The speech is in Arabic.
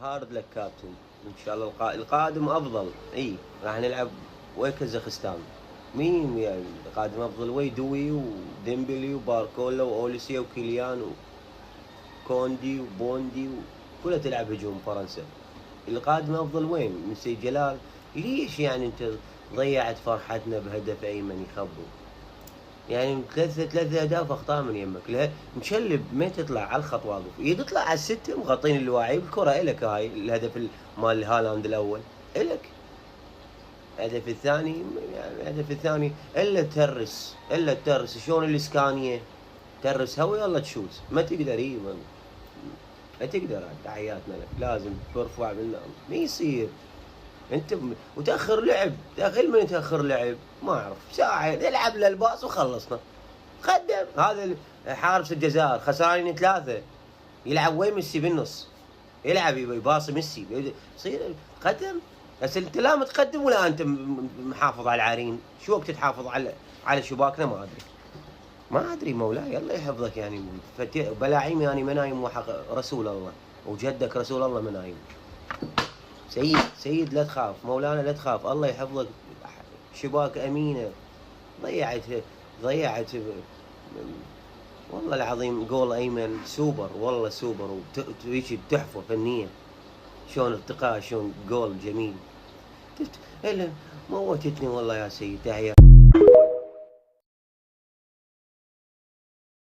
هارد لك كابتن. ان شاء الله القادم افضل. اي راح نلعب ويا كازاخستان. مين يعني القادم افضل؟ وي دوي وديمبلي وباركولا واوليسيا وكيليان وكوندي وبوندي كلها تلعب هجوم فرنسا. القادم افضل وين؟ من سيد جلال. ليش يعني انت ضيعت فرحتنا بهدف ايمن يخبو؟ يعني ثلاثة اهداف اخطاء من يمك. لا مشلب ما تطلع على الخط واقف، تطلع على الستة مغطين الواعي. الكرة الك، هاي الهدف مال هالاند الاول الك. الهدف الثاني يعني الهدف الثاني الا ترس شلون الاسكانية ترس هوا يلا تشوت. ما تقدر ما تقدر. تحياتنا لك. لازم ترفع بالنار. ما يصير انت وتاخر لعب. من تاخر لعب ما اعرف ساعه نلعب للباص وخلصنا. قدم هذا حارس الجزائر خسرانين 3 يلعب وين ميسي بالنص؟ يلعب يباصي ميسي يصير قدم. بس انت لا متقدم ولا انت محافظ على العارين. شو وقت تحافظ على شباكنا؟ ما ادري مولاي الله يحفظك. يعني بلاعيم يعني منايم وحق رسول الله وجدك رسول الله منايم. سيد لا تخاف مولانا لا تخاف الله يحفظك. شباك امينه. ضيعت والله العظيم. جول ايمن سوبر والله سوبر. وتيجي تحفه فنيه شلون ارتقاء شلون جول جميل. موتتني والله يا سيد. تحية.